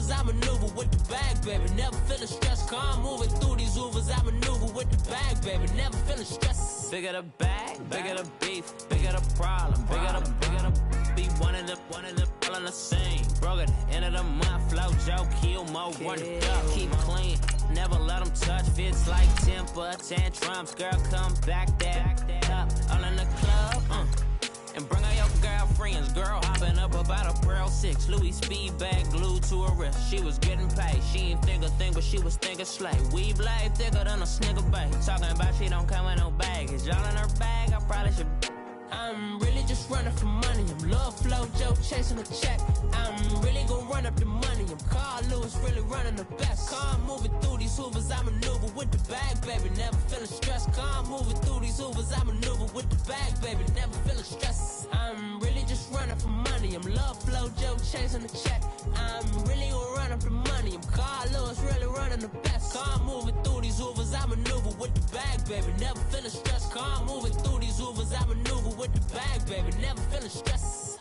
Ubers, I maneuver with the bag, baby. Never feeling stressed, calm moving through these Ubers, I maneuver with the bag, baby. Never feeling stressed. Bigger the bag, bigger the beef, bigger the problem, bigger the be one in the all in the same. Broke at the end of the month, flow Joe, kill more, run it up, keep clean. Never let them touch, fits like temper tantrums. Girl, come back that up, all in the club, and bring all your girlfriends. Girl hopping up about a Pearl 6 Louis speed bag glued to her wrist. She was getting paid, she ain't think a thing, but she was thinking slay. We blade thicker than a snigger bag. Talking about she don't come with no baggage. All in her bag, I probably should. I'm really just running for money. I'm love flow Joe chasing a check. I'm really gonna run up the money. I'm Carl Lewis really running the best. Calm moving through these Hoovers, I maneuver with the bag, baby. Never feeling stressed. Calm moving through these Hoovers, I maneuver with the bag, baby. Never feeling stressed. I'm really just running for money. I'm love flow Joe chasing the check. I'm really gonna run up the money. I'm Carl Lewis really running the best. Calm moving through these Hoovers, I maneuver with the bag, baby. Never feeling stressed. Calm moving through these Hoovers, I maneuver with the bag, baby. Never feeling stressed.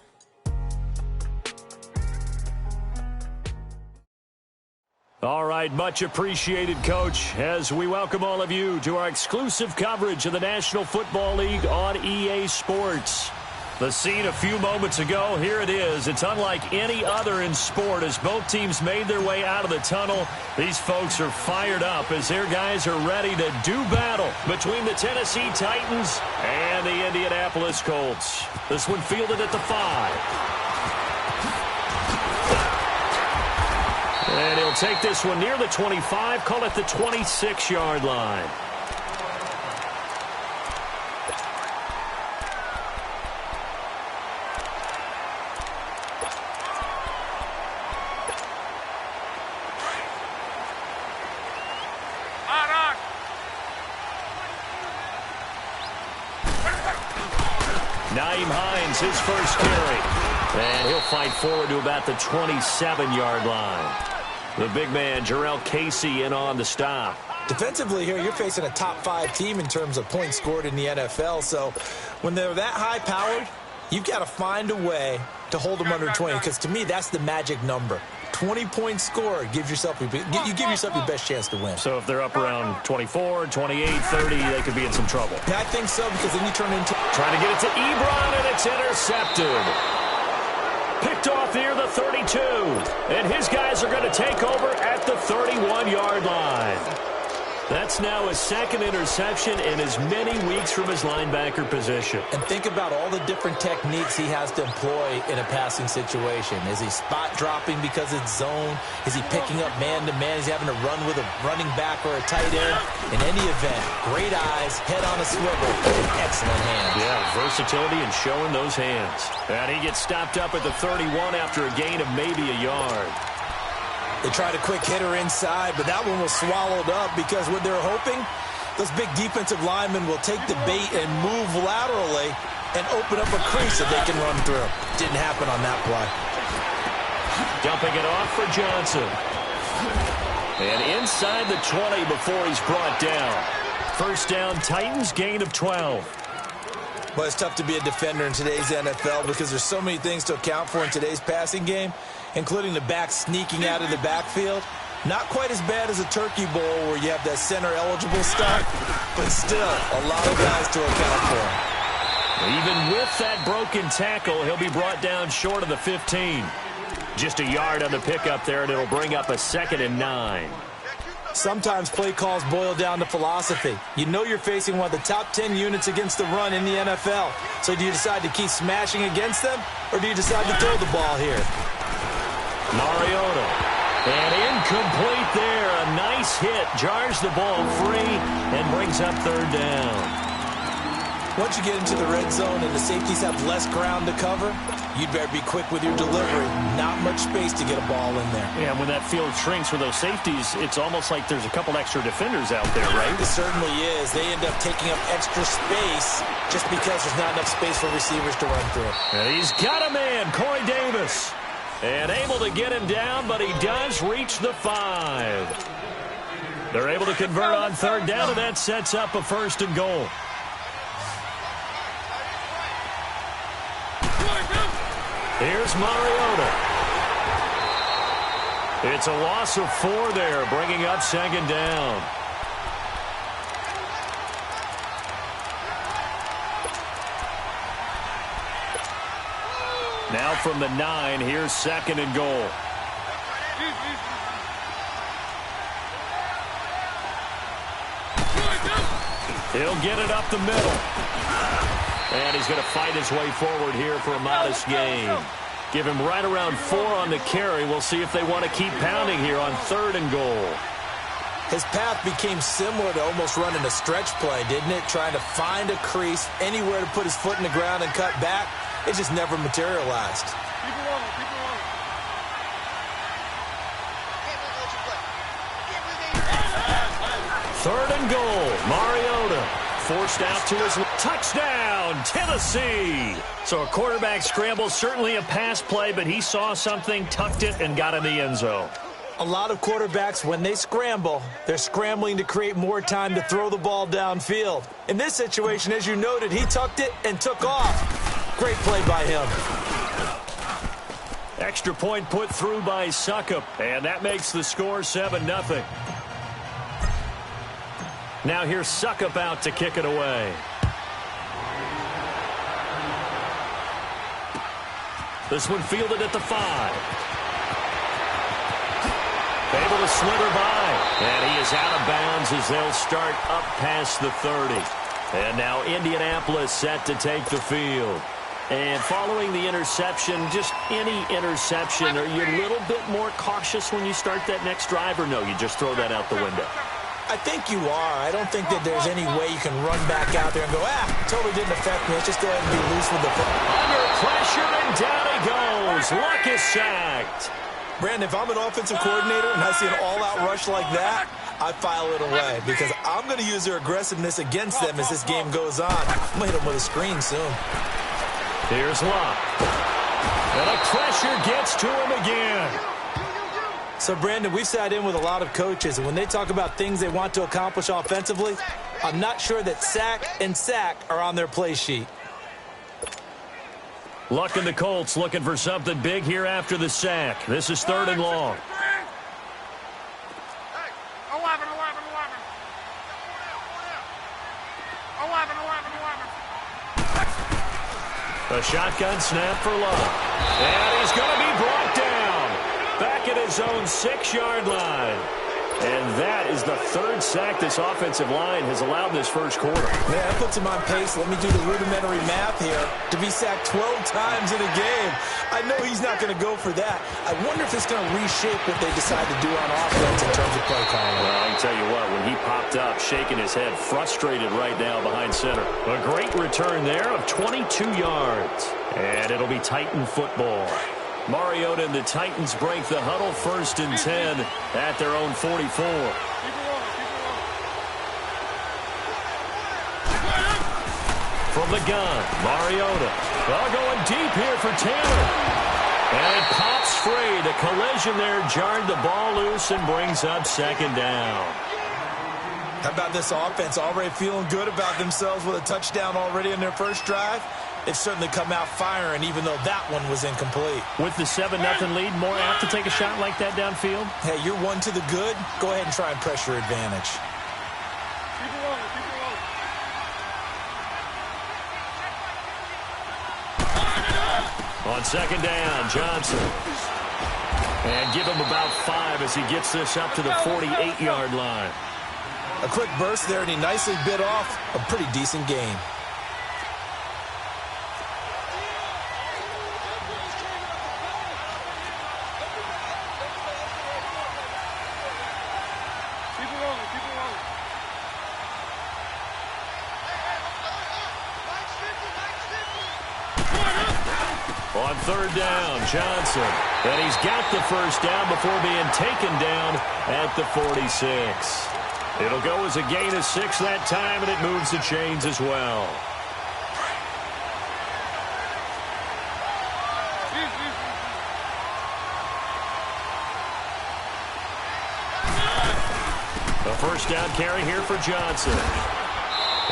All right, much appreciated, Coach, as we welcome all of you to our exclusive coverage of the National Football League on EA Sports. The scene a few moments ago, here it is. It's unlike any other in sport as both teams made their way out of the tunnel. These folks are fired up as their guys are ready to do battle between the Tennessee Titans and the Indianapolis Colts. This one fielded at the 5. And he'll take this one near the 25, call it the 26-yard line. His first carry. And he'll fight forward to about the 27-yard line. The big man, Jarrell Casey, in on the stop. Defensively here, you're facing a top-5 team in terms of points scored in the NFL. So when they're that high-powered, you've got to find a way to hold them under 20. Because to me, that's the magic number. 20-point score gives yourself you give yourself your best chance to win. So if they're up around 24, 28, 30, they could be in some trouble. Yeah, I think so, because then you turn into... Trying to get it to Ebron, and it's intercepted. Picked off near the 32. And his guys are going to take over at the 31-yard line. That's now his second interception in as many weeks from his linebacker position. And think about all the different techniques he has to employ in a passing situation. Is he spot dropping because it's zone? Is he picking up man-to-man? Is he having to run with a running back or a tight end? In any event, great eyes, head on a swivel, and excellent hands. Yeah, versatility and showing those hands. And he gets stopped up at the 31 after a gain of maybe a yard. They tried a quick hitter inside, but that one was swallowed up because what they're hoping, those big defensive linemen will take the bait and move laterally and open up a crease that they can run through. Didn't happen on that play. Dumping it off for Johnson. And inside the 20 before he's brought down. First down, Titans, gain of 12. Well, it's tough to be a defender in today's NFL because there's so many things to account for in today's passing game, including the back sneaking out of the backfield. Not quite as bad as a turkey bowl where you have that center-eligible stuff, but still a lot of guys to account for. Even with that broken tackle, he'll be brought down short of the 15. Just a yard on the pickup there, and it'll bring up a 2nd and 9. Sometimes play calls boil down to philosophy. You know you're facing one of the top 10 units against the run in the NFL. So do you decide to keep smashing against them, or do you decide to throw the ball here? Mariota. And incomplete there. A nice hit. Jars the ball free and brings up 3rd down. Once you get into the red zone and the safeties have less ground to cover, you'd better be quick with your delivery. Not much space to get a ball in there. Yeah, when that field shrinks with those safeties, it's almost like there's a couple extra defenders out there, right? It certainly is. They end up taking up extra space just because there's not enough space for receivers to run through. And he's got a man, Corey Davis. And able to get him down, but he does reach the 5. They're able to convert on 3rd down, and that sets up a 1st and goal. Here's Mariota. It's a loss of 4 there, bringing up second down. Now from the 9, here's second and goal. He'll get it up the middle. And he's going to fight his way forward here for a modest gain. Give him right around 4 on the carry. We'll see if they want to keep pounding here on 3rd and goal. His path became similar to almost running a stretch play, didn't it? Trying to find a crease, anywhere to put his foot in the ground and cut back. It just never materialized. Keep it rolling, keep it rolling. 3rd and goal. Mariota forced out to his touchdown, Tennessee. So a quarterback scramble, certainly a pass play, but he saw something, tucked it, and got in the end zone. A lot of quarterbacks, when they scramble, they're scrambling to create more time to throw the ball downfield. In this situation, as you noted, he tucked it and took off. Great play by him. Extra point put through by Suckup, and that makes the score 7-0. Now here's Suckup out to kick it away. This one fielded at the 5. Able to slither by. And he is out of bounds as they'll start up past the 30. And now Indianapolis set to take the field. And following the interception, just any interception, are you a little bit more cautious when you start that next drive, or no, you just throw that out the window? I think you are. I don't think that there's any way you can run back out there and go, totally didn't affect me. Let's just go ahead and be loose with the football. Under pressure, and down he goes. Luck is sacked. Brandon, if I'm an offensive coordinator and I see an all-out rush like that, I file it away because I'm going to use their aggressiveness against them as this game goes on. I'm going to hit them with a screen soon. Here's Luck. And the pressure gets to him again. So, Brandon, we've sat in with a lot of coaches, and when they talk about things they want to accomplish offensively, I'm not sure that sack and sack are on their play sheet. Luck and the Colts looking for something big here after the sack. This is 3rd and long. Hey, 11. A shotgun snap for Luck. And he's going to be brought down. Back at his own 6-yard line. And that is the 3rd sack this offensive line has allowed in this first quarter. Man, that puts him on pace. Let me do the rudimentary math here. To be sacked 12 times in a game. I know he's not going to go for that. I wonder if it's going to reshape what they decide to do on offense in terms of play calling. Well, I can tell you what, when he popped up, shaking his head, frustrated right now behind center. A great return there of 22 yards. And it'll be Titan football. Mariota and the Titans break the huddle, 1st and 10 at their own 44. From the gun, Mariota. Going deep here for Taylor. And it pops free. The collision there jarred the ball loose and brings up 2nd down. How about this offense already feeling good about themselves with a touchdown already in their first drive? They've certainly come out firing, even though that one was incomplete. With the 7-0 lead, more apt to take a shot like that downfield? Hey, you're one to the good. Go ahead and try and pressure advantage. Keep it rolling. On 2nd down, Johnson. And give him about 5 as he gets this up to the 48-yard line. A quick burst there, and he nicely bit off a pretty decent gain. On 3rd down, Johnson. And he's got the 1st down before being taken down at the 46. It'll go as a gain of 6 that time, and it moves the chains as well. A 1st down carry here for Johnson.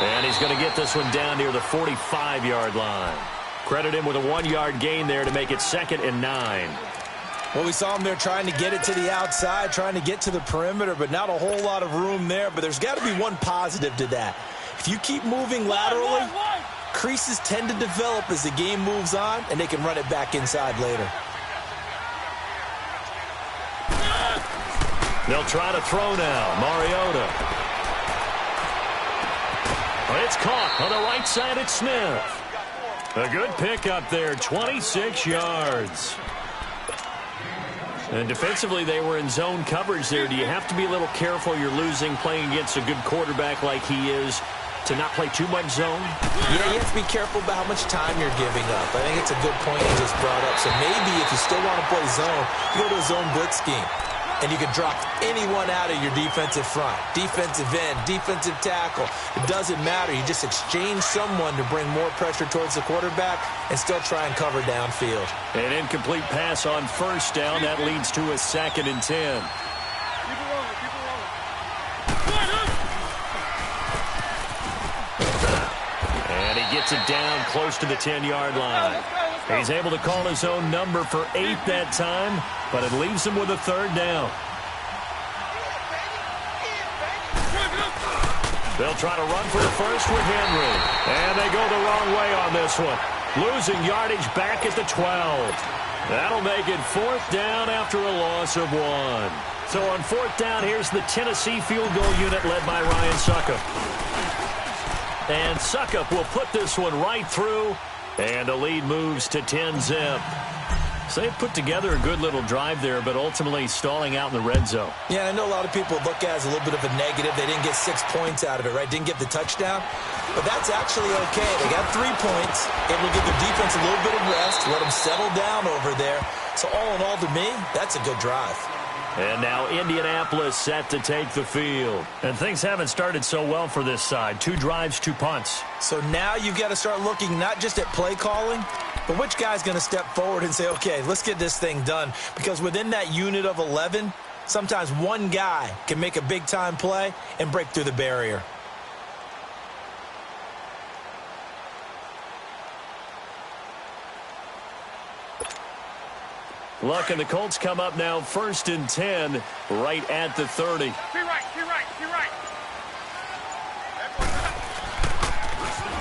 And he's going to get this one down near the 45-yard line. Credit him with a 1-yard gain there to make it 2nd and 9. Well, we saw him there trying to get it to the outside, trying to get to the perimeter, but not a whole lot of room there. But there's got to be one positive to that. If you keep moving laterally, creases tend to develop as the game moves on, and they can run it back inside later. They'll try to throw now. Mariota. It's caught on the right side at Smith. A good pickup there, 26 yards. And defensively, they were in zone coverage there. Do you have to be a little careful? You're losing playing against a good quarterback like he is to not play too much zone? Yeah, you have to be careful about how much time you're giving up. I think it's a good point you just brought up. So maybe if you still want to play zone, you go to a zone blitz scheme. And you can drop anyone out of your defensive front. Defensive end, defensive tackle. It doesn't matter. You just exchange someone to bring more pressure towards the quarterback and still try and cover downfield. An incomplete pass on first down. That leads to a 2nd and 10. Keep it rolling, keep it rolling. And he gets it down close to the 10-yard line. He's able to call his own number for 8 that time, but it leaves him with a 3rd down. They'll try to run for the first with Henry. And they go the wrong way on this one. Losing yardage back at the 12. That'll make it 4th down after a loss of 1. So on 4th down, here's the Tennessee field goal unit led by Ryan Succop. And Succop will put this one right through. And the lead moves to 10-zip. So they put together a good little drive there, but ultimately stalling out in the red zone. Yeah, I know a lot of people look at it as a little bit of a negative. They didn't get 6 points out of it, right? Didn't get the touchdown. But that's actually okay. They got 3 points. Able to give the defense a little bit of rest, let them settle down over there. So all in all, to me, that's a good drive. And now Indianapolis set to take the field. And things haven't started so well for this side. 2 drives, 2 punts. So now you've got to start looking not just at play calling, but which guy's going to step forward and say, okay, let's get this thing done. Because within that unit of 11, sometimes one guy can make a big-time play and break through the barrier. Luck and the Colts come up now 1st and 10 right at the 30. See right, see right, see right.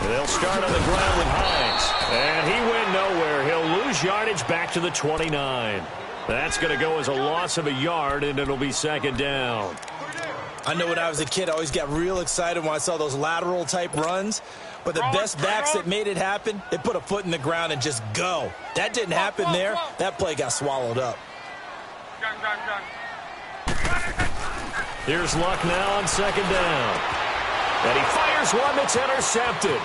They'll start on the ground with Hines. And he went nowhere. He'll lose yardage back to the 29. That's going to go as a loss of a yard, and it'll be 2nd down. I know when I was a kid, I always got real excited when I saw those lateral-type runs. But the best backs that made it happen, they put a foot in the ground and just go. That didn't happen there. That play got swallowed up. Gun. Here's Luck now on 2nd down. And he fires one that's intercepted.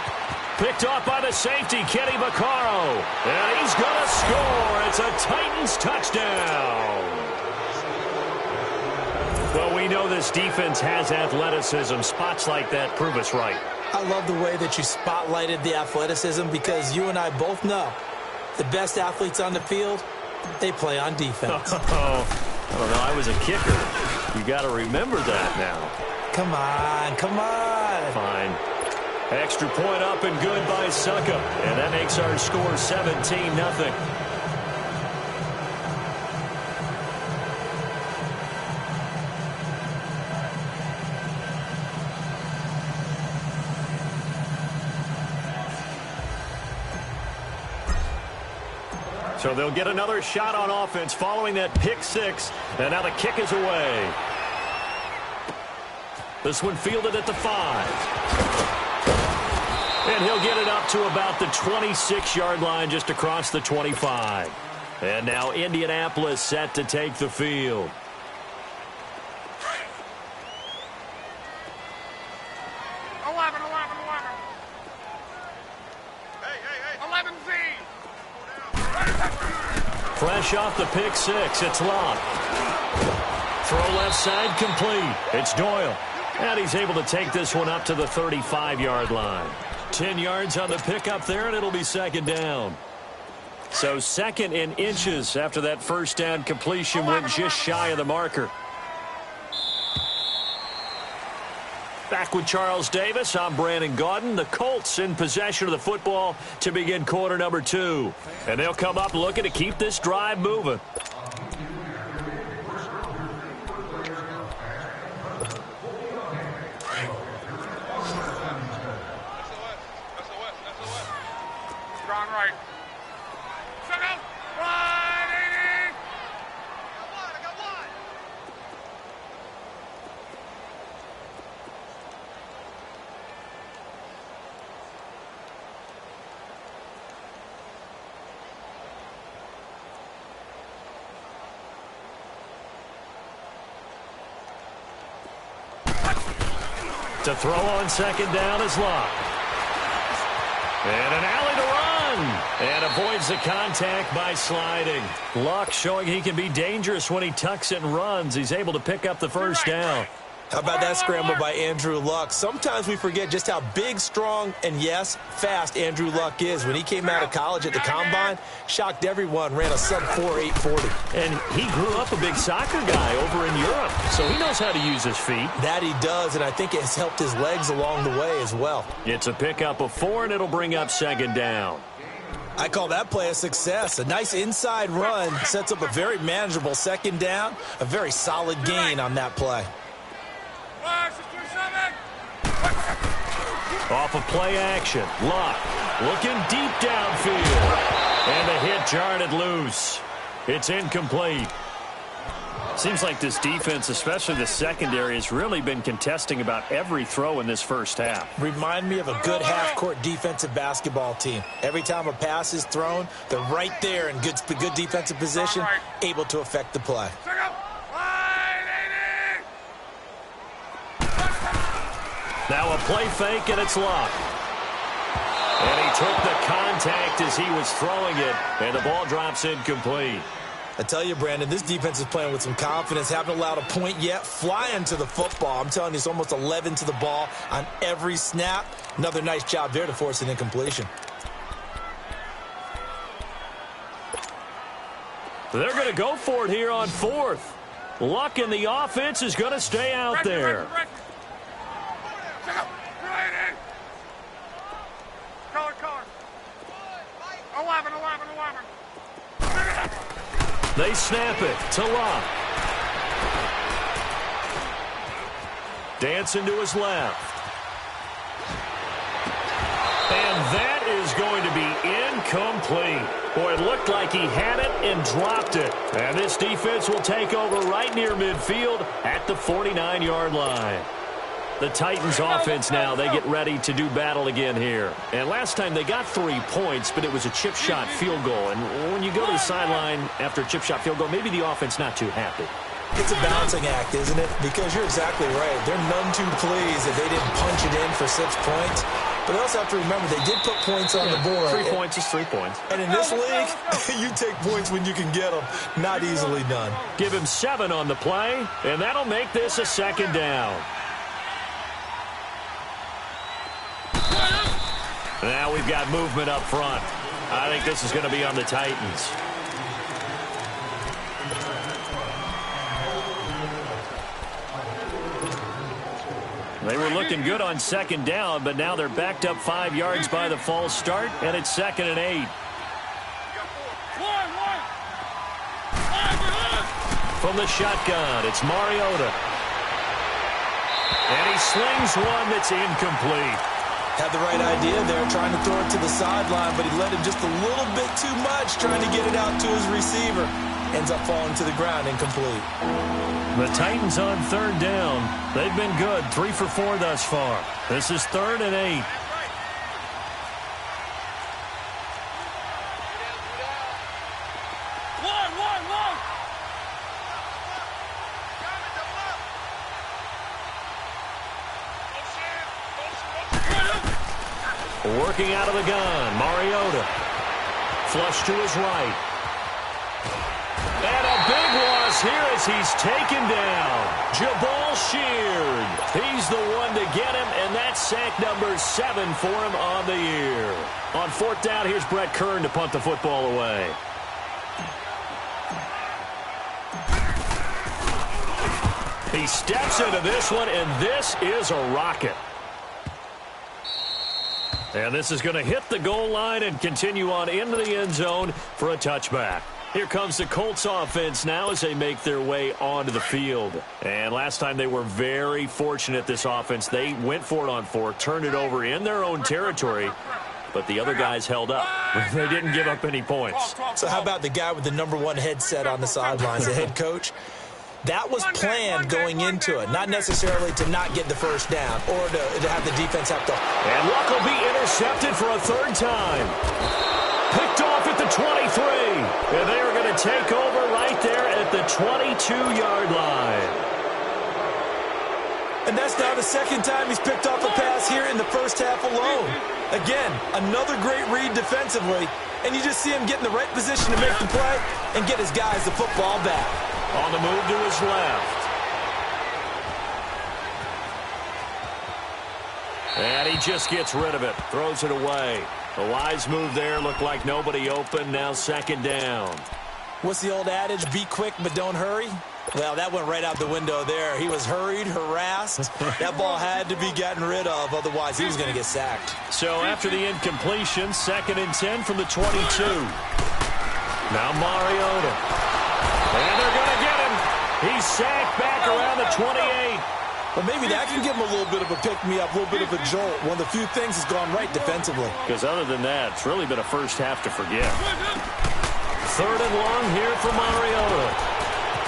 Picked off by the safety, Kenny Vaccaro. And he's going to score. It's a Titans touchdown. Well, we know this defense has athleticism. Spots like that prove us right. I love the way that you spotlighted the athleticism because you and I both know the best athletes on the field, they play on defense. Oh, I don't know. I was a kicker. You got to remember that now. Come on. Fine. Extra point up and good by Succop. And that makes our score 17-0. So they'll get another shot on offense following that pick 6. And now the kick is away. This one fielded at the 5. And he'll get it up to about the 26-yard line just across the 25. And now Indianapolis set to take the field. Fresh off the pick 6, it's Locke. Throw left side complete. It's Doyle. And he's able to take this one up to the 35-yard line. 10 yards on the pickup there, and it'll be 2nd down. So 2nd in inches after that first down completion went just shy of the marker. Back with Charles Davis, I'm Brandon Gaudin. The Colts in possession of the football to begin quarter number 2. And they'll come up looking to keep this drive moving. To throw on second down is Luck. And an alley to run. And avoids the contact by sliding. Luck showing he can be dangerous when he tucks it and runs. He's able to pick up the first down. How about that scramble by Andrew Luck? Sometimes we forget just how big, strong, and, yes, fast Andrew Luck is. When he came out of college at the Combine, shocked everyone, ran a sub-4 840. And he grew up a big soccer guy over in Europe, so he knows how to use his feet. That he does, and I think it has helped his legs along the way as well. It's a pickup of 4, and it'll bring up second down. I call that play a success. A nice inside run sets up a very manageable second down, a very solid gain on that play. Off of play action, Luck looking deep downfield. And the hit jarred it loose. It's incomplete. Seems like this defense, especially the secondary, has really been contesting about every throw in this first half. Remind me of a good half-court defensive basketball team. Every time a pass is thrown, they're right there in good defensive position, able to affect the play. Now a play fake, and it's Luck. And he took the contact as he was throwing it, and the ball drops incomplete. I tell you, Brandon, this defense is playing with some confidence. Haven't allowed a point yet. Flying to the football. I'm telling you, it's almost 11 to the ball on every snap. Another nice job there to force an incompletion. They're going to go for it here on 4th. Luck in the offense is going to stay out there. They snap it to Luck. Dancing to his left. And that is going to be incomplete. Boy, it looked like he had it and dropped it. And this defense will take over right near midfield at the 49-yard line. The Titans offense now, they get ready to do battle again here. And last time they got 3 points, but it was a chip shot field goal. And when you go to the sideline after a chip shot field goal, maybe the offense not too happy. It's a balancing act, isn't it? Because you're exactly right. They're none too pleased that they didn't punch it in for 6 points. But they also have to remember they did put points on the board. 3 points is 3 points. And in this league, you take points when you can get them. Not easily done. Give him 7 on the play, and that'll make this a second down. Now we've got movement up front. I think this is going to be on the Titans. They were looking good on second down, but now they're backed up 5 yards by the false start, and it's 2nd and 8. From the shotgun, it's Mariota. And he slings one that's incomplete. Had the right idea there, trying to throw it to the sideline, but he let him just a little bit too much, trying to get it out to his receiver. Ends up falling to the ground, incomplete. The Titans on 3rd down. They've been good, 3 for 4 thus far. This is 3rd and 8. Working out of the gun, Mariota. Flush to his right. And a big loss here as he's taken down. Jabal Sheard. He's the one to get him, and that's sack number 7 for him on the year. On 4th down, here's Brett Kern to punt the football away. He steps into this one, and this is a rocket. And this is going to hit the goal line and continue on into the end zone for a touchback. Here comes the Colts offense now as they make their way onto the field. And last time they were very fortunate, this offense. They went for it on 4, turned it over in their own territory, but the other guys held up. They didn't give up any points. So how about the guy with the number 1 headset on the sidelines, the head coach? That was planned going into it, not necessarily to not get the first down or to have the defense have to. And Luck will be intercepted for a 3rd time. Picked off at the 23. And they are going to take over right there at the 22-yard line. And that's now the second time he's picked off a pass here in the first half alone. Again, another great read defensively, and you just see him get in the right position to make the play and get his guys the football back. On the move to his left. And he just gets rid of it, throws it away. A wise move there, looked like nobody open, now second down. What's the old adage, be quick but don't hurry? Well, that went right out the window there. He was hurried, harassed. That ball had to be gotten rid of, otherwise he was going to get sacked. So after the incompletion, 2nd and 10 from the 22. Now Mariota. And they're going to get him. He's sacked back around the 28. Well, maybe that can give him a little bit of a pick-me-up, a little bit of a jolt. One of the few things has gone right defensively. Because other than that, it's really been a first half to forget. 3rd and long here for Mariota.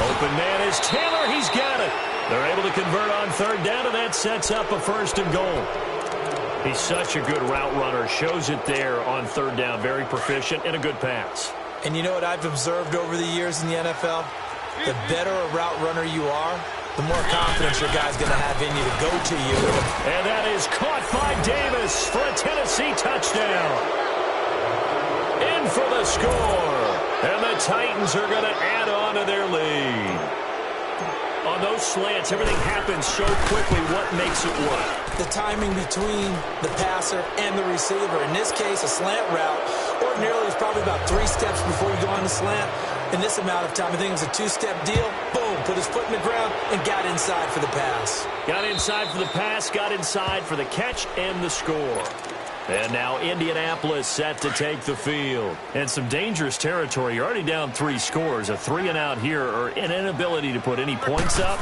Open man is Taylor. He's got it. They're able to convert on 3rd down, and that sets up a 1st and goal. He's such a good route runner. Shows it there on 3rd down. Very proficient and a good pass. And you know what I've observed over the years in the NFL? The better a route runner you are, the more confidence your guy's going to have in you to go to you. And that is caught by Davis for a Tennessee touchdown. In for the score. And the Titans are going to add on to their lead. On those slants, everything happens so quickly. What makes it work? The timing between the passer and the receiver. In this case, a slant route. Ordinarily, it's probably about 3 steps before you go on the slant. In this amount of time, I think it was a 2-step deal. Boom, put his foot in the ground and got inside for the pass. Got inside for the pass, got inside for the catch and the score. And now Indianapolis set to take the field. And some dangerous territory. You're already down 3 scores. A 3-and-out here or an inability to put any points up.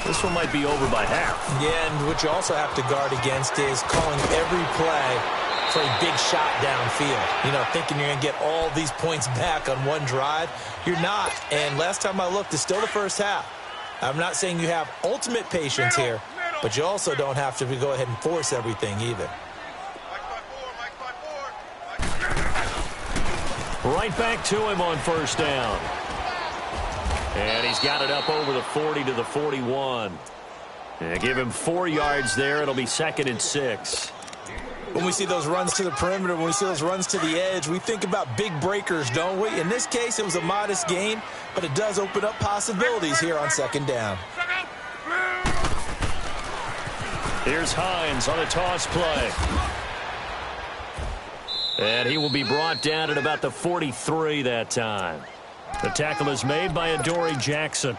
This one might be over by half. Yeah, and what you also have to guard against is calling every play for a big shot downfield. You know, thinking you're going to get all these points back on one drive. You're not. And last time I looked, it's still the first half. I'm not saying you have ultimate patience here, but you also don't have to go ahead and force everything either. Right back to him on 1st down. And he's got it up over the 40 to the 41. And give him 4 yards there. It'll be 2nd and 6. When we see those runs to the perimeter, when we see those runs to the edge, we think about big breakers, don't we? In this case, it was a modest gain, but it does open up possibilities here on 2nd down. Here's Hines on a toss play. And he will be brought down at about the 43 that time. The tackle is made by Adoree Jackson.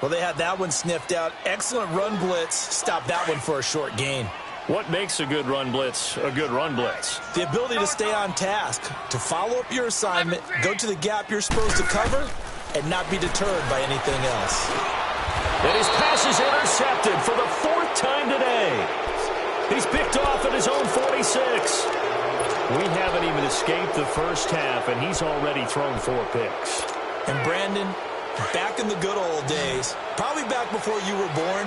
Well, they had that one sniffed out. Excellent run blitz. Stopped that one for a short gain. What makes a good run blitz a good run blitz? The ability to stay on task, to follow up your assignment, go to the gap you're supposed to cover, and not be deterred by anything else. And his pass is intercepted for the 4th time today. He's picked off at his own 46. We haven't even escaped the first half, and he's already thrown 4 picks. And Brandon, back in the good old days, probably back before you were born,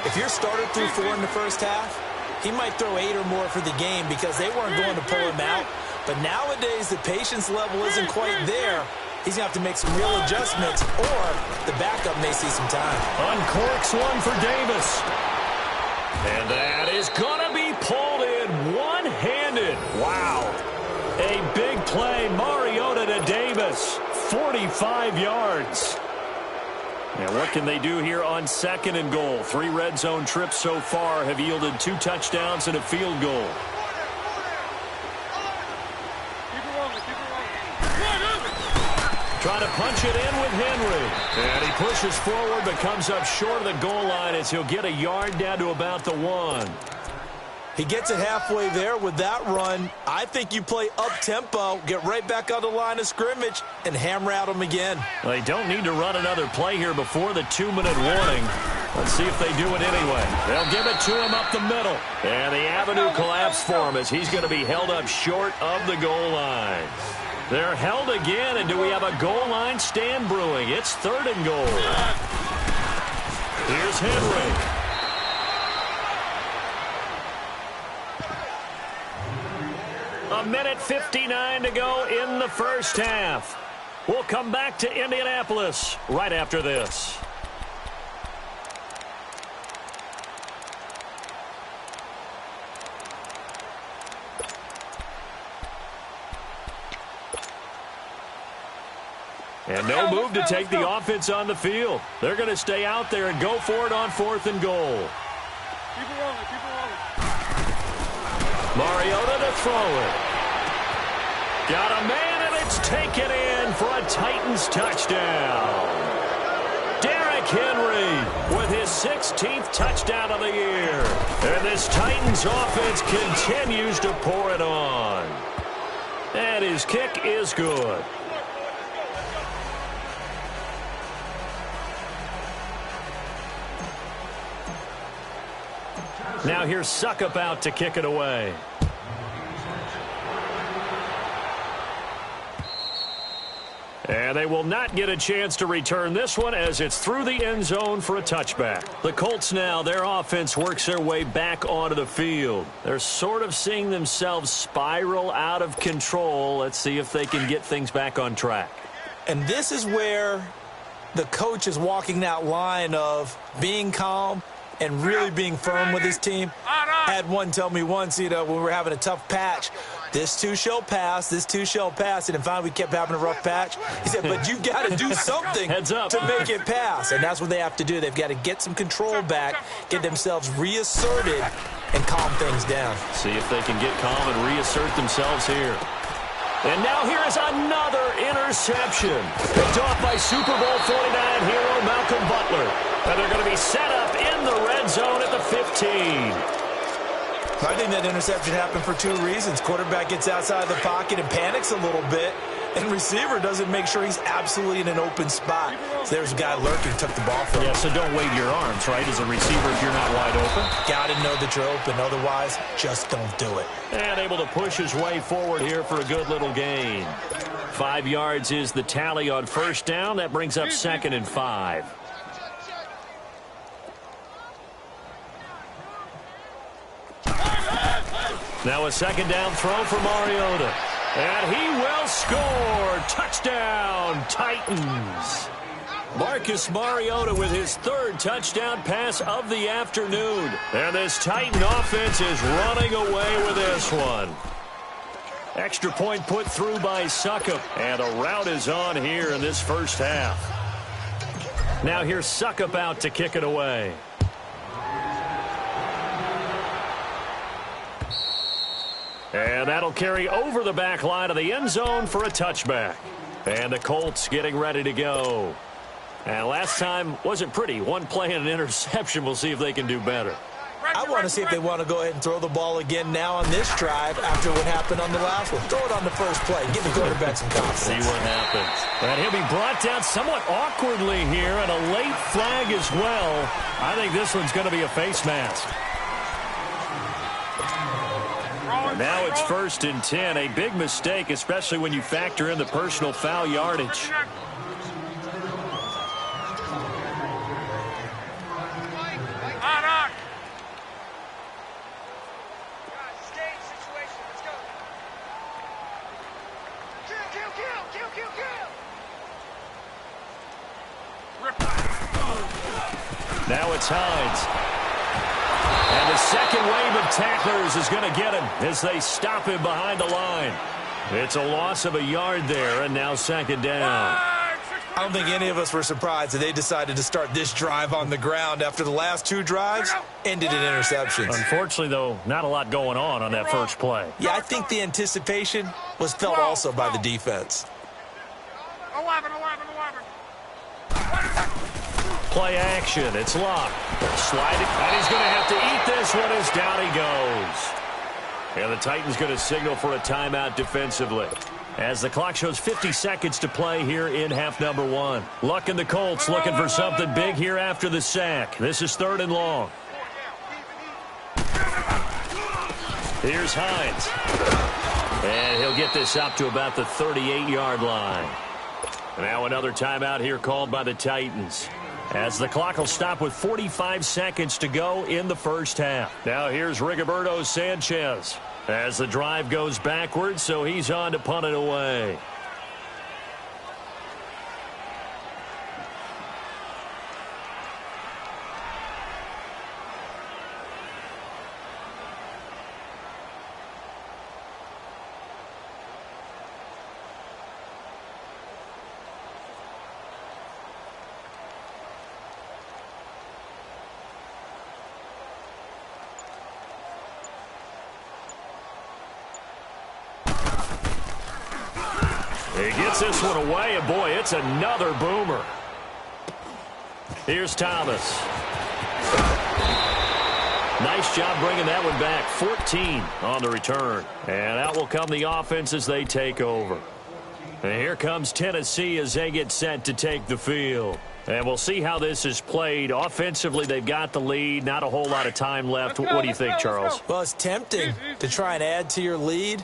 if your starter threw 4 in the first half, he might throw 8 or more for the game because they weren't going to pull him out. But nowadays, the patience level isn't quite there. He's going to have to make some real adjustments, or the backup may see some time. Uncorks one for Davis. And that is going to be pulled in one-handed. Wow. A big play. Mariota to Davis. 45 yards. Now, what can they do here on 2nd and goal? 3 red zone trips so far have yielded 2 touchdowns and a field goal. Trying to punch it in with Henry. And he pushes forward but comes up short of the goal line as he'll get a yard down to about the 1. He gets it halfway there with that run. I think you play up-tempo, get right back on the line of scrimmage, and hammer out him again. Well, they don't need to run another play here before the 2-minute warning. Let's see if they do it anyway. They'll give it to him up the middle. And the avenue collapsed for him as he's going to be held up short of the goal line. They're held again, and do we have a goal line stand brewing? It's 3rd and goal. Here's Henry. A minute 59 to go in the first half. We'll come back to Indianapolis right after this. And no move to take the offense on the field. They're going to stay out there and go for it on 4th and goal. Keep it rolling, keep it rolling. Mariota to throw it. Got a man, and it's taken in for a Titans touchdown. Derrick Henry with his 16th touchdown of the year. And this Titans offense continues to pour it on. And his kick is good. Now here's Suckup out to kick it away. And they will not get a chance to return this one as it's through the end zone for a touchback. The Colts now, their offense works their way back onto the field. They're sort of seeing themselves spiral out of control. Let's see if they can get things back on track. And this is where the coach is walking that line of being calm and really being firm with his team. I had one tell me once, when we were having a tough patch, this too shall pass, this too shall pass. And finally we kept having a rough patch. He said, but you've got to do something to make it pass. And that's what they have to do. They've got to get some control back, get themselves reasserted, and calm things down. See if they can get calm and reassert themselves here. And now here is another interception. Picked off by Super Bowl 49 hero Malcolm Butler. And they're going to be set up in the red zone at the 15. I think that interception happened for two reasons. Quarterback gets outside the pocket and panics a little bit, and receiver doesn't make sure he's absolutely in an open spot. So there's a guy lurking, took the ball from him. Yeah, so don't wave your arms, right, as a receiver if you're not wide open. Got to know that you're open. Otherwise, just don't do it. And able to push his way forward here for a good little gain. 5 yards is the tally on first down. That brings up 2nd and 5. Now a second down throw for Mariota. And he will score. Touchdown, Titans. Marcus Mariota with his 3rd touchdown pass of the afternoon. And this Titan offense is running away with this one. Extra point put through by Suckup. And a rout is on here in this first half. Now here's Suckup out to kick it away. And that'll carry over the back line of the end zone for a touchback. And the Colts getting ready to go. And last time wasn't pretty. One play and an interception. We'll see if they can do better. I want to see if they want to go ahead and throw the ball again now on this drive after what happened on the last one. Throw it on the first play. Give the quarterback some confidence. See what happens. And he'll be brought down somewhat awkwardly here, and a late flag as well. I think this one's going to be a face mask. Now it's 1st and 10. A big mistake, especially when you factor in the personal foul yardage. Now it's Hines. And the second wave of tacklers is going to get him as they stop him behind the line. It's a loss of a yard there, and now 2nd down. I don't think any of us were surprised that they decided to start this drive on the ground after the last 2 drives ended in interceptions. Unfortunately, though, not a lot going on that first play. Yeah, I think the anticipation was felt also by the defense. 11. Play action. It's locked. Sliding. And he's going to have to eat this one as down he goes. And the Titans going to signal for a timeout defensively. As the clock shows 50 seconds to play here in half number 1. Luck and the Colts looking for something big here after the sack. This is 3rd and long. Here's Hines. And he'll get this up to about the 38-yard line. Now another timeout here called by the Titans. As the clock will stop with 45 seconds to go in the first half. Now here's Rigoberto Sanchez as the drive goes backwards, so he's on to punt it away. He gets this one away, and boy, it's another boomer. Here's Thomas. Nice job bringing that one back. 14 on the return. And out will come the offense as they take over. And here comes Tennessee as they get set to take the field. And we'll see how this is played. Offensively, they've got the lead. Not a whole lot of time left. What do you think, Charles? Well, it's tempting to try and add to your lead,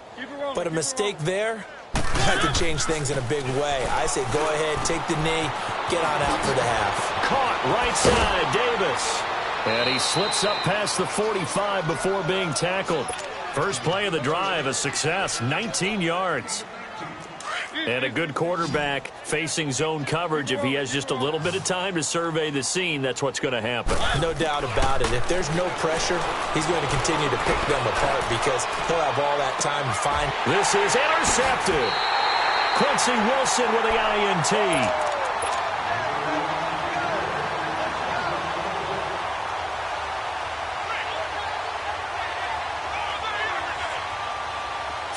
but a mistake there, that could change things in a big way. I say go ahead, take the knee, get on out for the half. Caught right side, Davis. And he slips up past the 45 before being tackled. First play of the drive, a success, 19 yards. And a good quarterback facing zone coverage. If he has just a little bit of time to survey the scene, that's what's going to happen. No doubt about it. If there's no pressure, he's going to continue to pick them apart because he'll have all that time to find. This is intercepted. Quincy Wilson with the INT.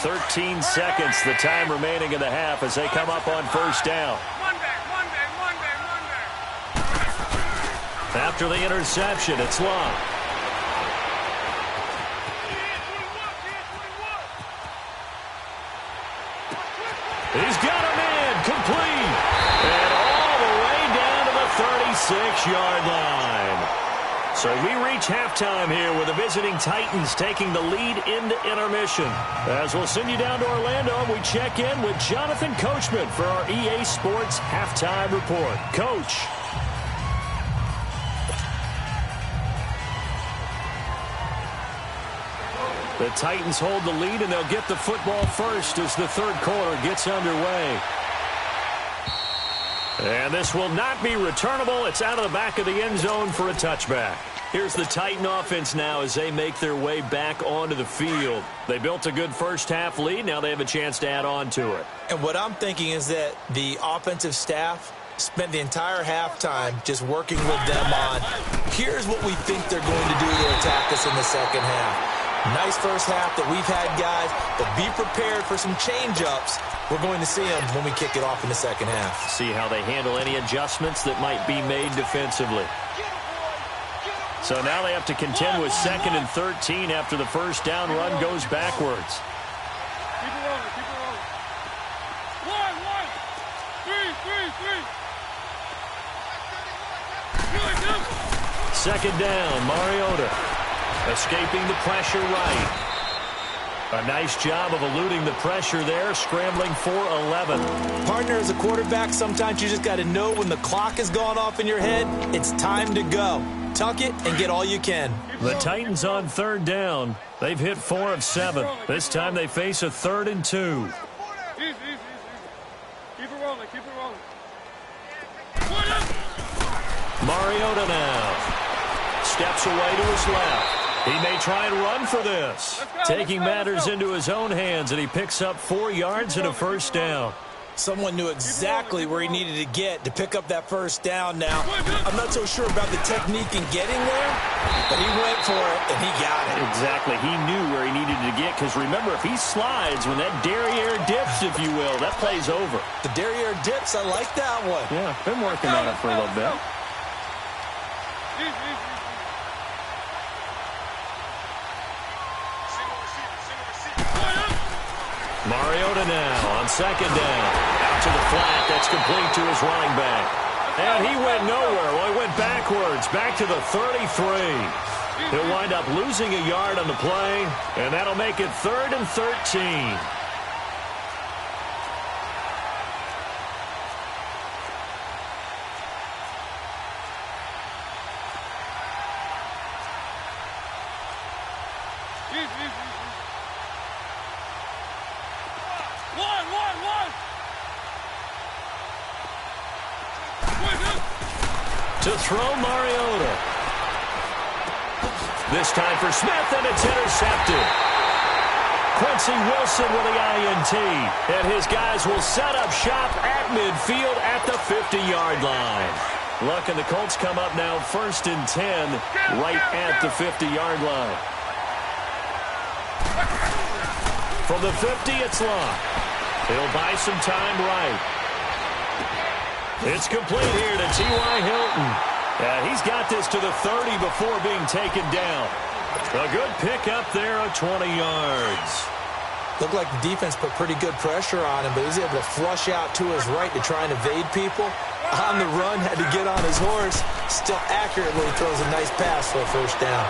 "13 seconds, the time remaining in the half as they come up on first down. After the interception, it's Long. He's got him in, complete. And all the way down to the 36-yard line. So we reach halftime here with the visiting Titans taking the lead into intermission. As we'll send you down to Orlando, we check in with Jonathan Coachman for our EA Sports Halftime Report. Coach. The Titans hold the lead, and they'll get the football first as the third quarter gets underway. And this will not be returnable. It's out of the back of the end zone for a touchback. Here's the Titan offense now as they make their way back onto the field. They built a good first-half lead. Now they have a chance to add on to it. And what I'm thinking is that the offensive staff spent the entire halftime just working with them on, here's what we think they're going to do to attack us in the second half. Nice first half that we've had, guys, but be prepared for some change-ups. We're going to see them when we kick it off in the second half. See how they handle any adjustments that might be made defensively. So now they have to contend with 2nd and 13 after the first down run goes backwards. Keep it rolling, keep it rolling. One. Three. Second down, Mariota. Escaping the pressure right. A nice job of eluding the pressure there, scrambling for 11. Partner, as a quarterback, sometimes you just got to know when the clock has gone off in your head, it's time to go. Tuck it and get all you can. The Titans on third down. They've hit 4 of 7. This time they face a 3rd and 2. Easy. Keep it rolling. Mariota now. Steps away to his left. He may try and run for this. Taking matters into his own hands, and he picks up 4 yards and a first down. Someone knew exactly where he needed to get to pick up that first down now. I'm not so sure about the technique in getting there, but he went for it, and he got it. Exactly. He knew where he needed to get, because remember, if he slides, when that derriere dips, if you will, that play's over. The derriere dips, I like that one. Yeah, been working on it for a little bit. Mariota now on second down. Out to the flat. That's complete to his running back. And he went nowhere. Well, he went backwards. Back to the 33. He'll wind up losing a yard on the play, and that'll make it 3rd and 13. To throw Mariota. This time for Smith, and it's intercepted. Quincy Wilson with the INT. And his guys will set up shop at midfield at the 50-yard line. Luck and the Colts come up now 1st and 10 right at the 50-yard line. From the 50, it's Luck. He'll buy some time right. It's complete here to T.Y. Hilton. He's got this to the 30 before being taken down. A good pickup there of 20 yards. Looked like the defense put pretty good pressure on him, but he's able to flush out to his right to try and evade people. On the run, had to get on his horse. Still accurately throws a nice pass for a first down.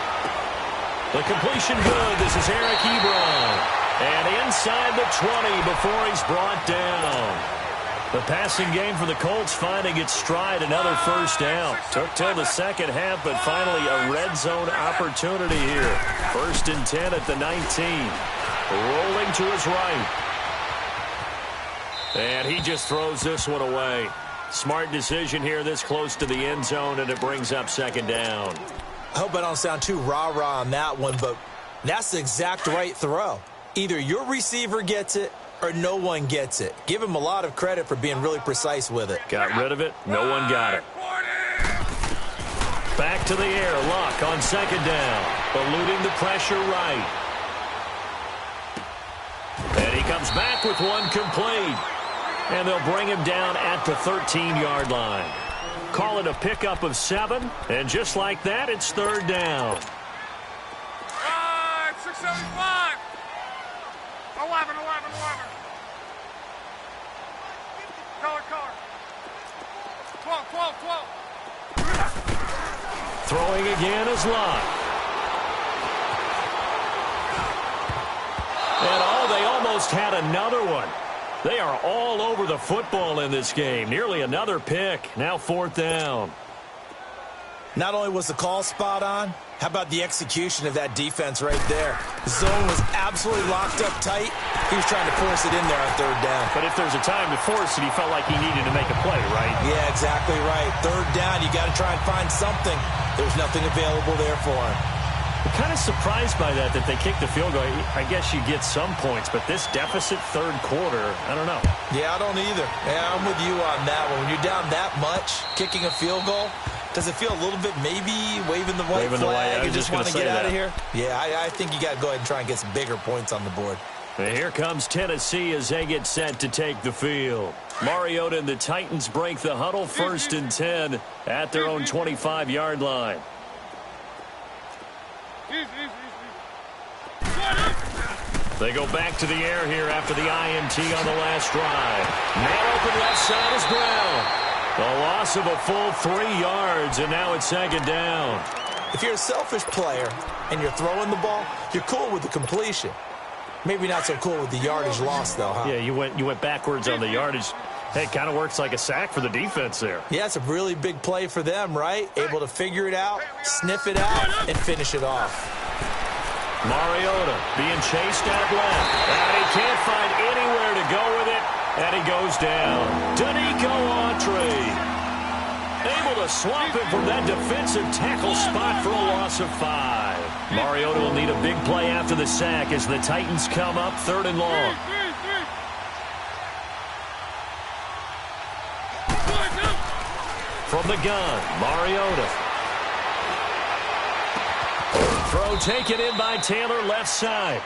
The completion good. This is Eric Ebron. And inside the 20 before he's brought down. The passing game for the Colts finding its stride, another first down. Took till the second half, but finally a red zone opportunity here. 1st and 10 at the 19. Rolling to his right. And he just throws this one away. Smart decision here this close to the end zone, and it brings up 2nd down. I hope I don't sound too rah-rah on that one, but that's the exact right throw. Either your receiver gets it or no one gets it. Give him a lot of credit for being really precise with it. Got rid of it. No one got it. Back to the air. Luck on 2nd down. Eluding the pressure right. And he comes back with one complete. And they'll bring him down at the 13-yard line. Call it a pickup of 7. And just like that, it's 3rd down. 675. 11. Color. 12. Throwing again is Luck. And they almost had another one. They are all over the football in this game. Nearly another pick. Now 4th down. Not only was the call spot on, how about the execution of that defense right there? The zone was absolutely locked up tight. He was trying to force it in there on 3rd down. But if there's a time to force it, he felt like he needed to make a play, right? Yeah, exactly right. 3rd down, you got to try and find something. There's nothing available there for him. I'm kind of surprised by that they kicked the field goal. I guess you get some points, but this deficit 3rd quarter, I don't know. Yeah, I don't either. Yeah, I'm with you on that one. When you're down that much, kicking a field goal, does it feel a little bit maybe waving the white flag and just want to get out of here? Yeah, I think you got to go ahead and try and get some bigger points on the board. And here comes Tennessee as they get set to take the field. Mariota and the Titans break the huddle. 1st and 10 at their own 25-yard line. They go back to the air here after the INT on the last drive. Man open left side is Brown. A loss of a full 3 yards, and now it's 2nd down. If you're a selfish player and you're throwing the ball, you're cool with the completion. Maybe not so cool with the yardage loss, though, huh? Yeah, you went backwards on the yardage. Hey, it kind of works like a sack for the defense there. Yeah, it's a really big play for them, right? Able to figure it out, sniff it out, and finish it off. Mariota being chased out left. And he can't find anywhere to go with it. And he goes down. Danico Autry able to swap it from that defensive tackle spot for a loss of 5. Mariota will need a big play after the sack as the Titans come up 3rd and long. From the gun, Mariota. Throw taken in by Taylor left side.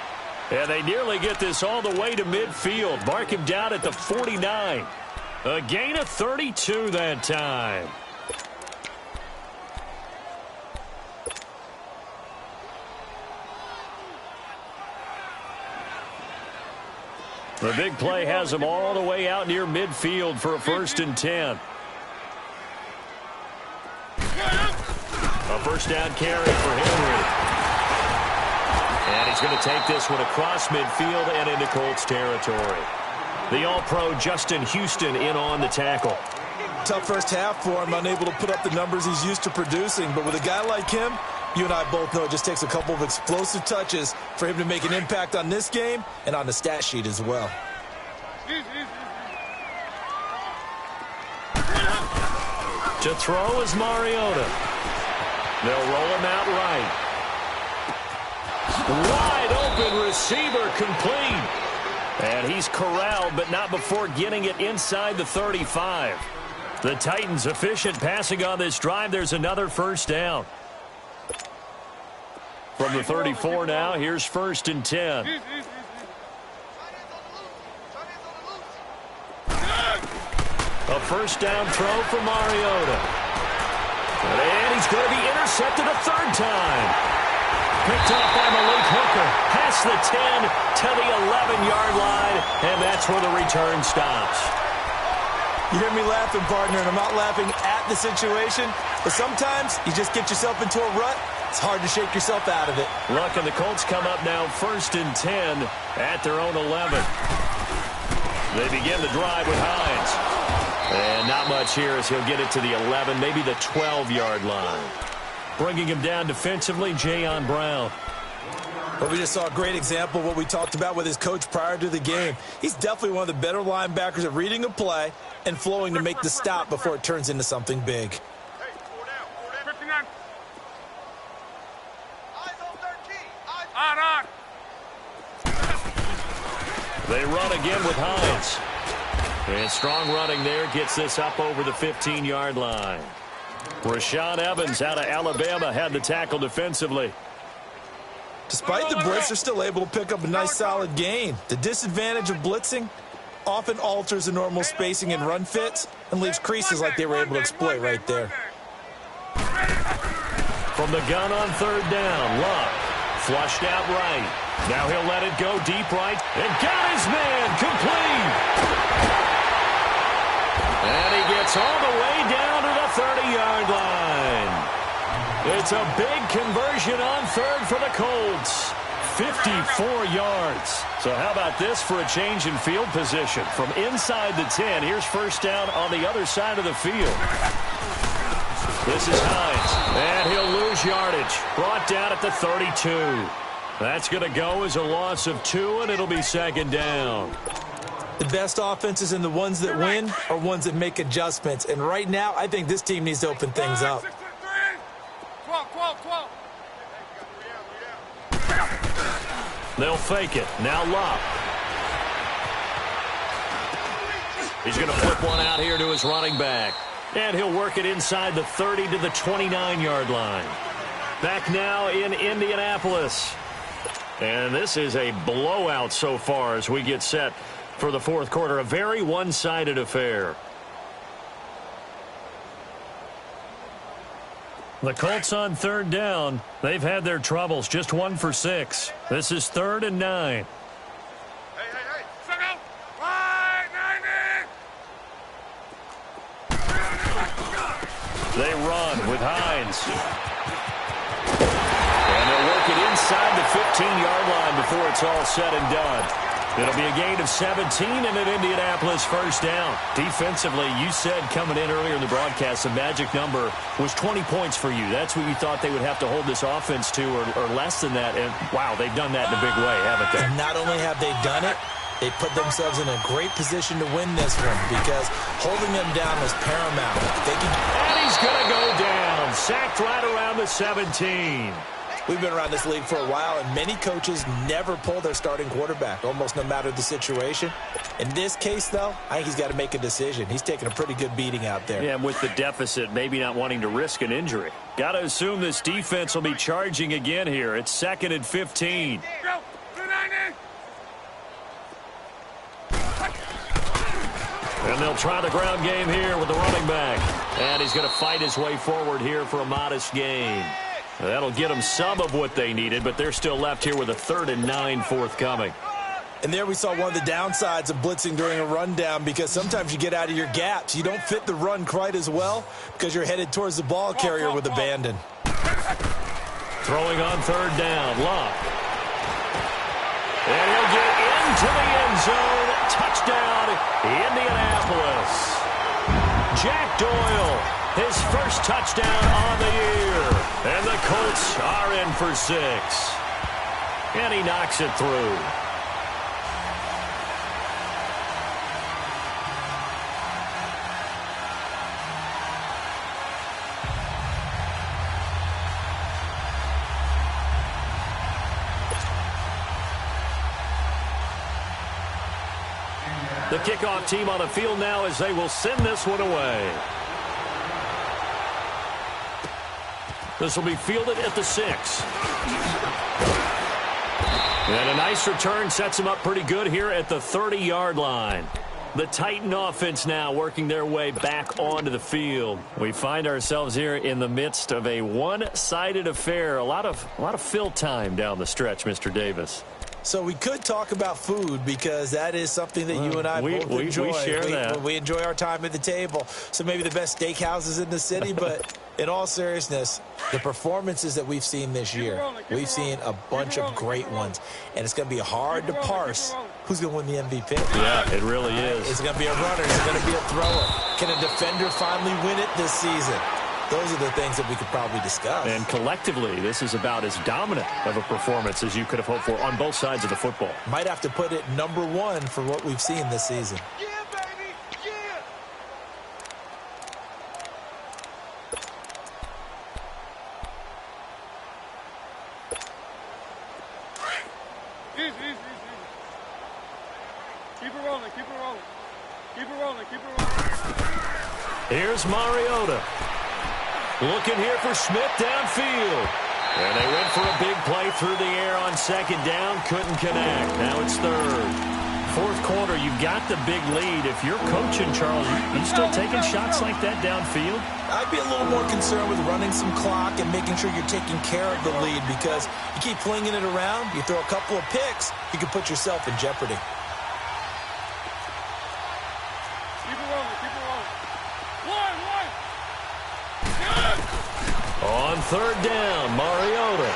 And they nearly get this all the way to midfield. Mark him down at the 49. A gain of 32 that time. The big play has him all the way out near midfield for a 1st and 10. A 1st down carry for Henry. And he's going to take this one across midfield and into Colts territory. The All-Pro Justin Houston in on the tackle. Tough first half for him, unable to put up the numbers he's used to producing. But with a guy like him, you and I both know it just takes a couple of explosive touches for him to make an impact on this game and on the stat sheet as well. To throw is Mariota. They'll roll him out right. Wide open receiver complete. And he's corralled, but not before getting it inside the 35. The Titans efficient passing on this drive. There's another 1st down. From the 34 now, here's 1st and 10. A first down throw for Mariota. And he's going to be intercepted a third time. Picked off by Malik Hooker. Past the 10 to the 11-yard line, and that's where the return stops. You hear me laughing, partner, and I'm not laughing at the situation, but sometimes you just get yourself into a rut. It's hard to shake yourself out of it. Look, and the Colts come up now 1st and 10 at their own 11. They begin the drive with Hines. And not much here as he'll get it to the 11, maybe the 12-yard line. Bringing him down defensively, Jayon Brown. Well, we just saw a great example of what we talked about with his coach prior to the game. He's definitely one of the better linebackers at reading a play and flowing to make the stop before it turns into something big. Hey, 59. Eyes on 13. Eyes on. They run again with Hines. And strong running there gets this up over the 15-yard line. Rashaan Evans out of Alabama had the tackle defensively. Despite the blitz, they're still able to pick up a nice solid gain. The disadvantage of blitzing often alters the normal spacing and run fits and leaves creases like they were able to exploit right there. From the gun on third down, Luck flushed out right. Now he'll let it go deep right and got his man complete. And he gets all the way down to the 30-yard line. It's a big conversion on third for the Colts. 54 yards. So how about this for a change in field position? From inside the 10, here's first down on the other side of the field. This is Hines, and he'll lose yardage. Brought down at the 32. That's going to go as a loss of 2, and it'll be second down. The best offenses and the ones that win are ones that make adjustments. And right now, I think this team needs to open things up. 12. They'll fake it. Now Luck. He's going to flip one out here to his running back. And he'll work it inside the 30 to the 29-yard line. Back now in Indianapolis. And this is a blowout so far as we get set for the fourth quarter. A very one-sided affair. The Colts on third down. They've had their troubles. Just 1 for 6. This is 3rd and 9. Hey. Set out. Wide 90. They run with Hines. And they'll work it inside the 15-yard line before it's all said and done. It'll be a gain of 17 and an Indianapolis first down. Defensively, you said coming in earlier in the broadcast, the magic number was 20 points for you. That's what you thought they would have to hold this offense to, or less than that. And, wow, they've done that in a big way, haven't they? And not only have they done it, they put themselves in a great position to win this one because holding them down was paramount. And he's going to go down. Sacked right around the 17. We've been around this league for a while, and many coaches never pull their starting quarterback, almost no matter the situation. In this case, though, I think he's got to make a decision. He's taking a pretty good beating out there. Yeah, and with the deficit, maybe not wanting to risk an injury. Got to assume this defense will be charging again here. It's 2nd and 15. Go. 290. And they'll try the ground game here with the running back. And he's going to fight his way forward here for a modest gain. That'll get them some of what they needed, but they're still left here with a 3rd and 9 forthcoming. And there we saw one of the downsides of blitzing during a rundown because sometimes you get out of your gaps. You don't fit the run quite as well because you're headed towards the ball carrier with abandon. Throwing on third down, Luck. And he'll get into the end zone. Touchdown, Indianapolis. Jack Doyle, his first touchdown on the year. And the Colts are in for 6. And he knocks it through. The kickoff team on the field now as they will send this one away. This will be fielded at the 6. And a nice return sets him up pretty good here at the 30-yard line. The Titan offense now working their way back onto the field. We find ourselves here in the midst of a one-sided affair. A lot of fill time down the stretch, Mr. Davis. So we could talk about food because that is something that you and I both enjoy. We share that. We enjoy our time at the table. So maybe the best steakhouses in the city, but in all seriousness, the performances that we've seen this year, we've seen a bunch of great ones. And it's going to be hard to parse who's going to win the MVP. Yeah, it really is. Is it going to be a runner? Is it going to be a thrower? Can a defender finally win it this season? Those are the things that we could probably discuss. And collectively, this is about as dominant of a performance as you could have hoped for on both sides of the football. Might have to put it #1 for what we've seen this season. Yeah, baby! Yeah! Easy, easy, easy. Keep it rolling, keep it rolling. Keep it rolling, keep it rolling. Here's Mariota. Looking here for Smith downfield. And they went for a big play through the air on second down. Couldn't connect. Now it's third. Fourth quarter, you've got the big lead. If you're coaching, Charles, you still taking shots like that downfield? I'd be a little more concerned with running some clock and making sure you're taking care of the lead because you keep flinging it around, you throw a couple of picks, you can put yourself in jeopardy. Keep it rolling, keep it rolling. One. On third down, Mariota.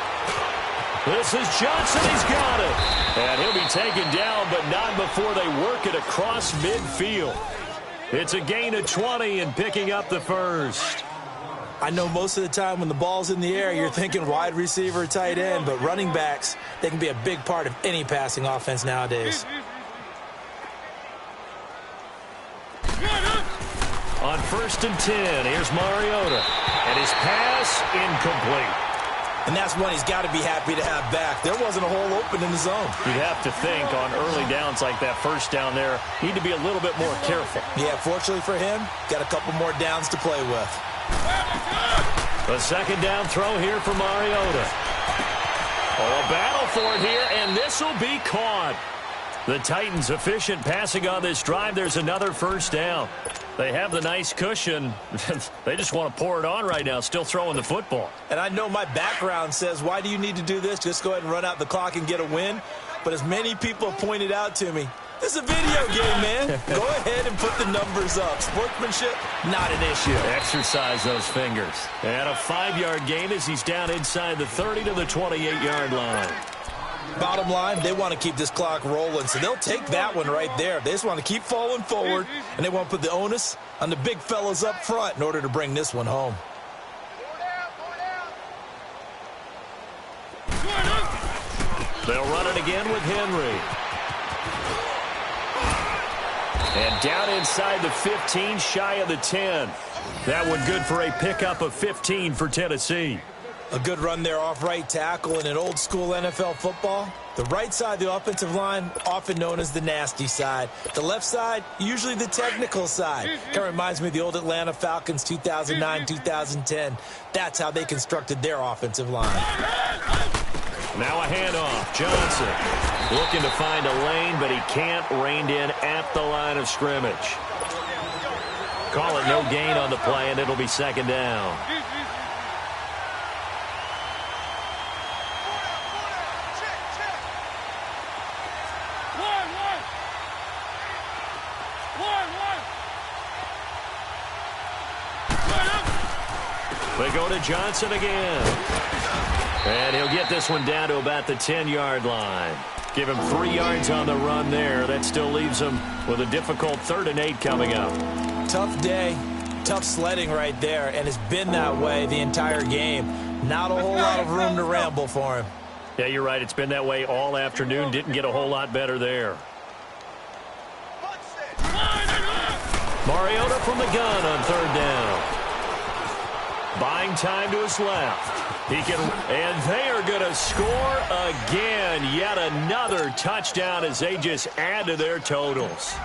This is Johnson. He's got it. And he'll be taken down, but not before they work it across midfield. It's a gain of 20 and picking up the first. I know most of the time when the ball's in the air, you're thinking wide receiver, tight end, but running backs, they can be a big part of any passing offense nowadays. On 1st and 10, here's Mariota. And his pass incomplete. And that's one he's got to be happy to have back. There wasn't a hole open in the zone. You'd have to think on early downs like that first down there, need to be a little bit more careful. Yeah, fortunately for him, got a couple more downs to play with. The second down throw here for Mariota. Oh, a battle for it here, and this will be caught. The Titans efficient passing on this drive. There's another first down. They have the nice cushion. They just want to pour it on right now, still throwing the football. And I know my background says, why do you need to do this? Just go ahead and run out the clock and get a win. But as many people have pointed out to me, this is a video game, man. Go ahead and put the numbers up. Sportsmanship, not an issue. Exercise those fingers. And a 5-yard gain as he's down inside the 30 to the 28-yard line. Bottom line, they want to keep this clock rolling, so they'll take that one right there. They just want to keep falling forward, and they want to put the onus on the big fellas up front in order to bring this one home. They'll run it again with Henry. And down inside the 15, shy of the 10. That one good for a pickup of 15 for Tennessee. A good run there off right tackle in an old-school NFL football. The right side of the offensive line, often known as the nasty side. The left side, usually the technical side. Kind of reminds me of the old Atlanta Falcons 2009-2010. That's how they constructed their offensive line. Now a handoff. Johnson looking to find a lane, but he can't. Reined in at the line of scrimmage. Call it no gain on the play, and it'll be second down. They go to Johnson again. And he'll get this one down to about the 10-yard line. Give him 3 yards on the run there. That still leaves him with a difficult 3rd and 8 coming up. Tough day, tough sledding right there, and it's been that way the entire game. Not a whole lot of room to ramble for him. Yeah, you're right. It's been that way all afternoon. Didn't get a whole lot better there. Mariota from the gun on 3rd down. Buying time to his left. He can, and they are going to score again. Yet another touchdown as they just add to their totals.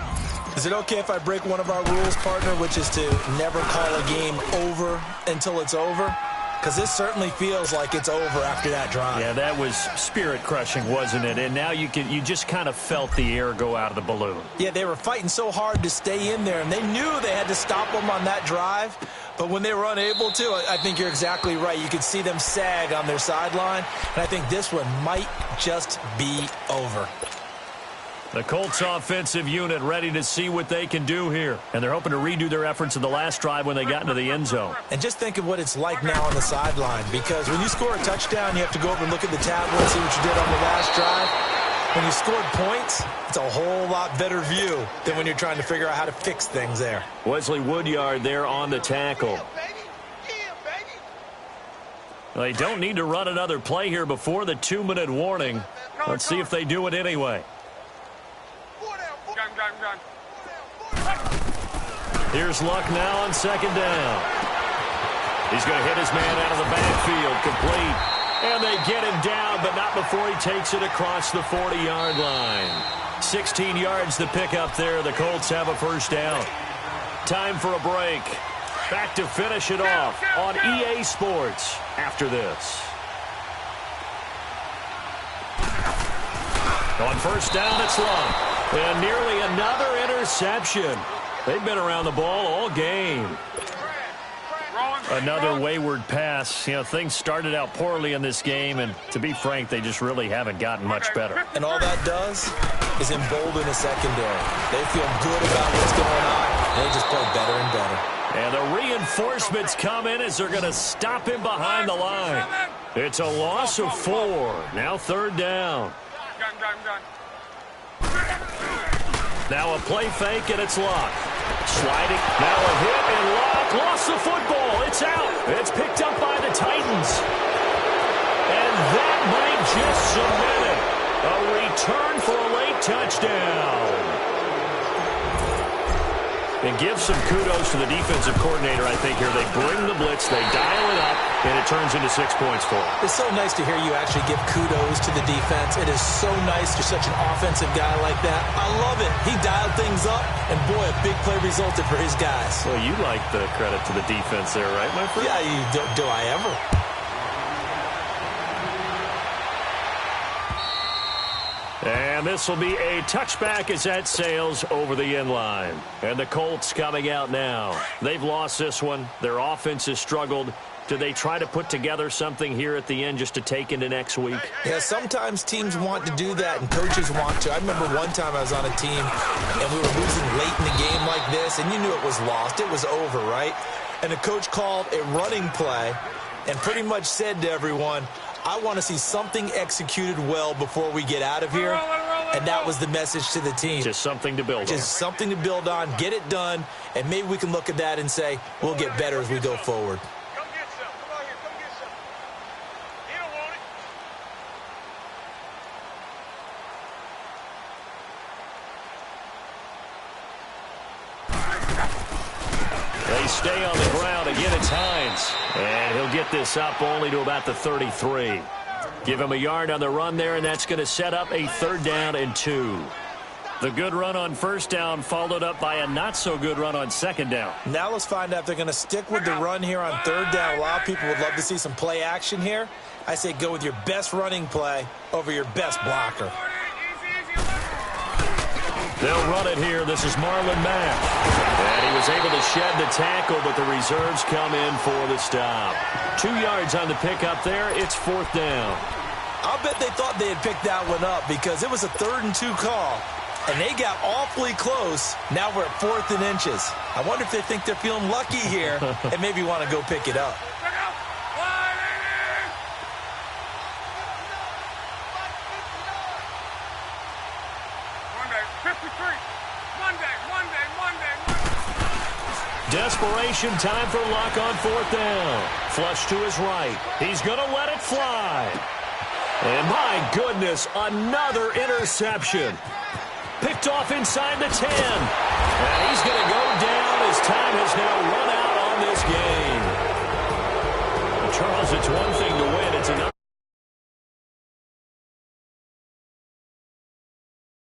Is it okay if I break one of our rules, partner, which is to never call a game over until it's over? because this certainly feels like it's over after that drive. Yeah, that was spirit-crushing, wasn't it? And now you just kind of felt the air go out of the balloon. Yeah, they were fighting so hard to stay in there, and they knew they had to stop them on that drive. But when they were unable to, I think you're exactly right. You could see them sag on their sideline, and I think this one might just be over. The Colts offensive unit ready to see what they can do here. And they're hoping to redo their efforts in the last drive when they got into the end zone. And just think of what it's like now on the sideline, because when you score a touchdown, you have to go over and look at the tablet and see what you did on the last drive. When you scored points, it's a whole lot better view than when you're trying to figure out how to fix things there. Wesley Woodyard there on the tackle. They don't need to run another play here before the 2-minute warning. Let's see if they do it anyway. Here's Luck now on second down. He's going to hit his man out of the backfield, complete. And they get him down, but not before he takes it across the 40-yard line. 16 yards to pick up there. The Colts have a first down. Time for a break. Back to finish it off on EA Sports after this. On first down, it's Luck. And nearly another interception. They've been around the ball all game. Another wayward pass. You know, things started out poorly in this game, and to be frank, they just really haven't gotten much better. And all that does is embolden the secondary. They feel good about what's going on, and they just play better and better. And the reinforcements come in as they're going to stop him behind the line. It's a loss of 4. Now third down. Now a play fake, and it's Luck. Sliding. Now a hit, and Luck lost the football. It's out. It's picked up by the Titans. And that might just cement it. A return for a late touchdown. And give some kudos to the defensive coordinator, I think, here. They bring the blitz, they dial it up, and it turns into 6 points for them. It's so nice to hear you actually give kudos to the defense. It is so nice you're such an offensive guy like that. I love it. He dialed things up, and boy, a big play resulted for his guys. Well, you like the credit to the defense there, right, my friend? Yeah, do I ever? And this will be a touchback as that sails over the end line. And the Colts coming out now. They've lost this one. Their offense has struggled. Do they try to put together something here at the end just to take into next week? Yeah, sometimes teams want to do that and coaches want to. I remember one time I was on a team and we were losing late in the game like this, and you knew it was lost. It was over, right? And the coach called a running play and pretty much said to everyone, I want to see something executed well before we get out of here. And that was the message to the team. Just something to build on. Just something to build on, get it done, and maybe we can look at that and say, we'll get better as we go forward. Come get some. Come on here. Come get some. You don't want it. They stay on the ground. Again, it's Hines. And he'll get this up only to about the 33. Give him a yard on the run there, and that's going to set up a third down and 2. The good run on first down followed up by a not-so-good run on second down. Now let's find out if they're going to stick with the run here on third down. A lot of people would love to see some play action here. I say go with your best running play over your best blocker. They'll run it here. This is Marlon Mack. And he was able to shed the tackle, but the reserves come in for the stop. 2 yards on the pickup there. It's fourth down. I'll bet they thought they had picked that one up because it was a 3rd and 2 call. And they got awfully close. Now we're at 4th and inches. I wonder if they think they're feeling lucky here and maybe want to go pick it up. Desperation time for Luck on fourth down. Flush to his right. He's going to let it fly. And my goodness, another interception. Picked off inside the 10. And he's going to go down as time has now run out on this game. Charles, it's one thing to